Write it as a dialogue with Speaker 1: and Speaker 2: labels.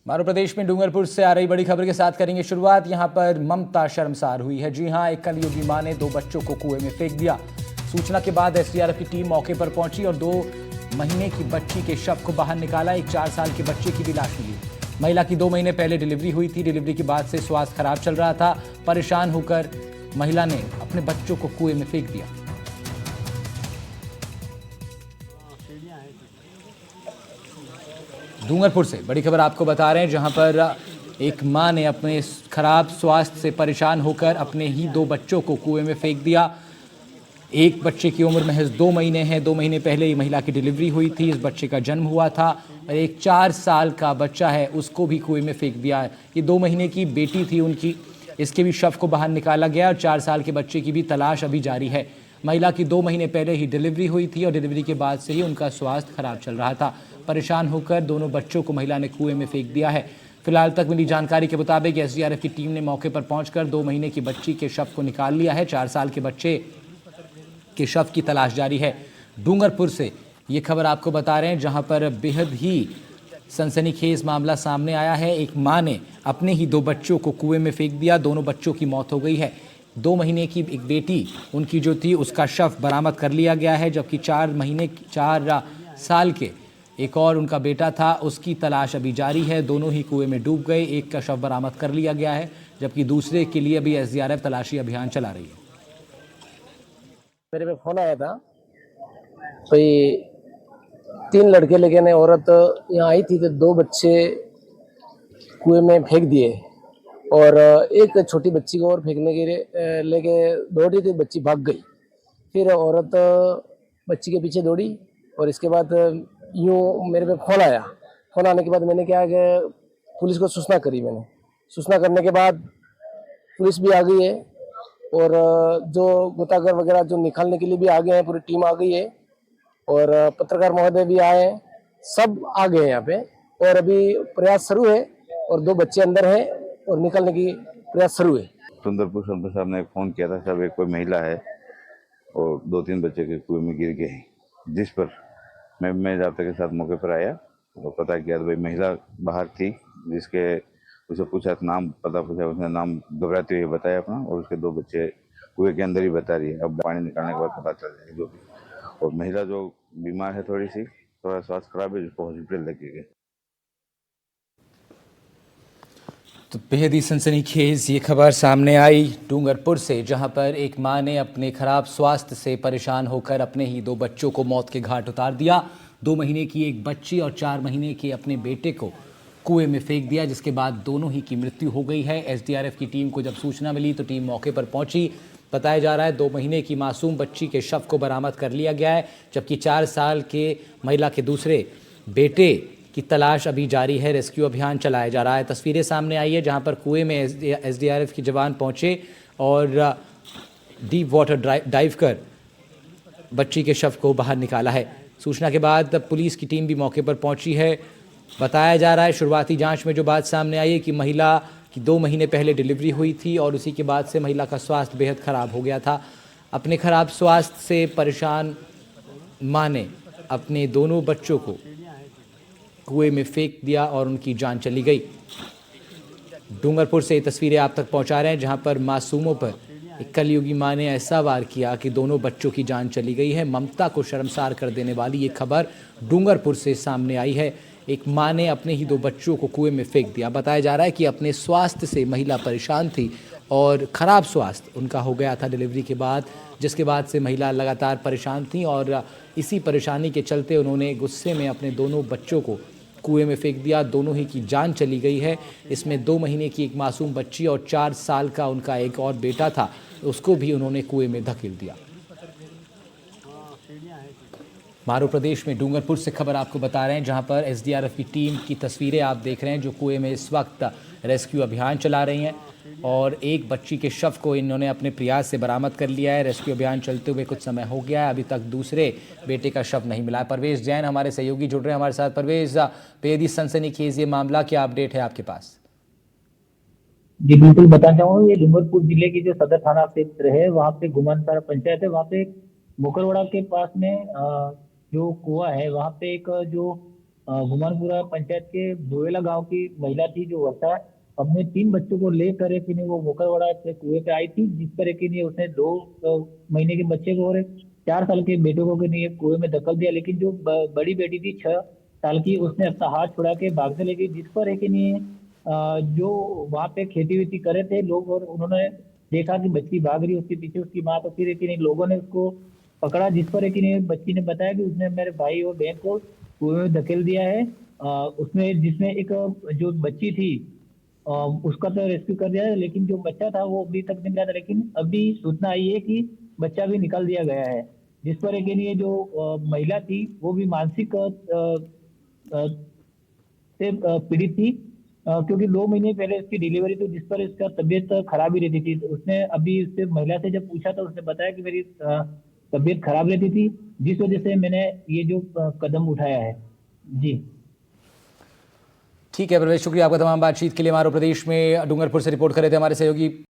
Speaker 1: मध्य प्रदेश में डूंगरपुर से आ रही बड़ी खबर के साथ करेंगे शुरुआत। यहां पर ममता शर्मसार हुई है। जी हां, एक कलयुगी मां ने 2 बच्चों को कुएं में फेंक दिया। सूचना के बाद एसडीआरएफ की टीम मौके पर पहुंची और 2 महीने की बच्ची के शव को बाहर निकाला। एक 4 साल के बच्चे की भी लाश मिली। महिला की 2 महीने पहले डिलीवरी हुई थी। डिलीवरी के बाद से स्वास्थ्य खराब चल रहा था। परेशान होकर महिला ने अपने बच्चों को कुएं में फेंक दिया। डूंगरपुर से बड़ी खबर आपको बता रहे हैं, जहां पर एक मां ने अपने खराब स्वास्थ्य से परेशान होकर अपने ही 2 बच्चों को कुएं में फेंक दिया। एक बच्चे की उम्र महज 2 महीने है। 2 महीने पहले ही महिला की डिलीवरी हुई थी। इस बच्चे का जन्म हुआ था और एक 4 साल का बच्चा है, उसको भी कुएं में फेंक दिया है। ये 2 महीने की बेटी थी उनकी, इसके भी शव को बाहर निकाला गया और 4 साल के बच्चे की भी तलाश अभी जारी है। महिला की 2 महीने पहले ही डिलीवरी हुई थी और डिलीवरी के बाद से ही उनका स्वास्थ्य खराब चल रहा था। परेशान होकर दोनों बच्चों को महिला ने कुएं में फेंक दिया है। फिलहाल तक मिली जानकारी के मुताबिक एसडीआरएफ की टीम ने मौके पर पहुंचकर 2 महीने की बच्ची के शव को निकाल लिया है। 4 साल के बच्चे के शव की तलाश जारी है। डूंगरपुर से ये खबर आपको बता रहे हैं, जहां पर बेहद ही सनसनीखेज मामला सामने आया है। एक मां ने अपने ही 2 बच्चों को कुएं में फेंक दिया। दोनों बच्चों की मौत हो गई है। 2 महीने की एक बेटी उनकी जो थी, उसका शव बरामद कर लिया गया है, जबकि 4 साल के एक और उनका बेटा था, उसकी तलाश अभी जारी है। दोनों ही कुएं में डूब गए। एक का शव बरामद कर लिया गया है, जबकि दूसरे के लिए अभी एसडीआरएफ तलाशी अभियान चला रही है।
Speaker 2: मेरे पे फोन आया था, तो ये 3 लड़के लेके ने औरत यहाँ आई थी, तो 2 बच्चे कुएं में फेंक दिए और एक छोटी बच्ची को और फेंकने के लिए लेके दौड़ी थी। बच्ची भाग गई। फिर औरत बच्ची के पीछे दौड़ी और इसके बाद यूँ मेरे पे फोन आया। फोन आने के बाद मैंने क्या कि पुलिस को सूचना करी। मैंने सूचना करने के बाद पुलिस भी आ गई है और जो गोताखोर वगैरह जो निकालने के लिए भी आ गए हैं, पूरी टीम आ गई है और पत्रकार महोदय भी आए हैं, सब आ गए हैं यहाँ पे। और अभी प्रयास शुरू है और 2 बच्चे अंदर हैं और निकलने की प्रयास शुरू है।
Speaker 3: सुंदरपुर सरपंच साहब ने फोन किया था, सब एक कोई महिला है और 2-3 बच्चे के कुएं में गिर गए हैं, जिस पर मैं जाब्ते के साथ मौके पर आया और पता किया तो भाई महिला बाहर थी, जिसके उसे पूछा, नाम पता पूछा, उसने नाम घबराते हुए बताया अपना, और उसके 2 बच्चे कुएं के अंदर ही बता रही है। अब पानी निकालने के बाद पता चल जाएगा जो भी। और महिला जो बीमार है, थोड़ा स्वास्थ्य खराब है, जिसको हॉस्पिटल लेके गए।
Speaker 1: तो बेहद ही सनसनीखेज ये खबर सामने आई डूंगरपुर से, जहां पर एक मां ने अपने खराब स्वास्थ्य से परेशान होकर अपने ही 2 बच्चों को मौत के घाट उतार दिया। 2 महीने की एक बच्ची और 4 महीने के अपने बेटे को कुएं में फेंक दिया, जिसके बाद दोनों ही की मृत्यु हो गई है। एसडीआरएफ की टीम को जब सूचना मिली तो टीम मौके पर पहुंची। बताया जा रहा है 2 महीने की मासूम बच्ची के शव को बरामद कर लिया गया है, जबकि 4 साल के महिला के दूसरे बेटे की तलाश अभी जारी है। रेस्क्यू अभियान चलाया जा रहा है। तस्वीरें सामने आई है, जहां पर कुएं में एसडीआरएफ के जवान पहुंचे और डीप वाटर डाइव कर बच्ची के शव को बाहर निकाला है। सूचना के बाद पुलिस की टीम भी मौके पर पहुंची है। बताया जा रहा है शुरुआती जांच में जो बात सामने आई है कि महिला की 2 महीने पहले डिलीवरी हुई थी और उसी के बाद से महिला का स्वास्थ्य बेहद ख़राब हो गया था। अपने खराब स्वास्थ्य से परेशान मां ने अपने दोनों बच्चों को कुएं में फेंक दिया और उनकी जान चली गई। डूंगरपुर से ये तस्वीरें आप तक पहुंचा रहे हैं, जहां पर मासूमों पर एक कलयुगी मां ने ऐसा वार किया कि दोनों बच्चों की जान चली गई है। ममता को शर्मसार कर देने वाली ये खबर डूंगरपुर से सामने आई है। एक मां ने अपने ही 2 बच्चों को कुएं में फेंक दिया। बताया जा रहा है कि अपने स्वास्थ्य से महिला परेशान थी और ख़राब स्वास्थ्य उनका हो गया था डिलीवरी के बाद, जिसके बाद से महिला लगातार परेशान थी और इसी परेशानी के चलते उन्होंने गुस्से में अपने दोनों बच्चों को कुएं में फेंक दिया। दोनों ही की जान चली गई है। इसमें 2 महीने की एक मासूम बच्ची और 4 साल का उनका एक और बेटा था, उसको भी उन्होंने कुएं में धकेल दिया। मध्य प्रदेश में डूंगरपुर से खबर आपको बता रहे हैं, जहां पर एसडीआरएफ की टीम की तस्वीरें आप देख रहे हैं, जो कुएं में इस वक्त रेस्क्यू अभियान चला रही हैं और एक बच्ची के शव को इन्होंने अपने प्रयास से बरामद कर लिया है। रेस्क्यू अभियान चलते हुए कुछ समय हो गया है, अभी तक दूसरे बेटे का शव नहीं मिला है। परवेश जैन हमारे सहयोगी जुड़ रहे हैं हमारे साथ। परवेश, बेहद ही सनसनीखेज ये मामला, क्या अपडेट है आपके पास?
Speaker 4: जी बिल्कुल बताना चाहूंगा। ये डूंगरपुर जिले की जो सदर थाना क्षेत्र है, वहाँ पे घुमानसारा पंचायत है। वहाँ पे मुकरवाड़ा के पास में जो कुआं है, वहाँ पे एक जो घुमानपुरा पंचायत के भुवेला गांव की महिला थी जो वर्षा, अपने 3 बच्चों को लेकर एक नहीं वो मोकरवाड़ा से कुएं पे आई थी, जिस पर एक नहीं उसने 2 महीने के बच्चे को और 4 साल के बेटे को के नहीं कुएं में धकेल दिया। लेकिन जो बड़ी बेटी थी 6 साल की, उसने अपना हाथ छुड़ा के भागने लगी, जिस पर एक नहीं जो वहां पे खेती वेती कर रहे थे लोग, और उन्होंने देखा कि बच्ची भाग रही है, उसके पीछे उसकी माँ, तो फिर एक नहीं लोगों ने उसको पकड़ा, जिस पर एक नहीं बच्ची ने बताया कि उसने मेरे भाई और बहन को कुएं में धकेल दिया है। उसमें जिसमें एक जो बच्ची थी उसका तो रेस्क्यू कर दिया है, लेकिन जो बच्चा था वो अभी तक नहीं मिला था। लेकिन अभी सूचना आई है कि बच्चा भी निकाल दिया गया है, जिस पर एक ये जो महिला थी वो भी मानसिक से पीड़ित थी, क्योंकि 2 महीने पहले इसकी डिलीवरी थी, जिस पर इसका तबीयत खराब ही रहती थी। तो उसने अभी उससे महिला से जब पूछा तो उसने बताया कि मेरी तबीयत खराब रहती थी, जिस वजह से मैंने ये जो कदम उठाया है। जी।
Speaker 1: ठीक है प्रवेश, शुक्रिया आपका तमाम बातचीत के लिए। हमारे प्रदेश में डूंगरपुर से रिपोर्ट कर रहे थे हमारे सहयोगी।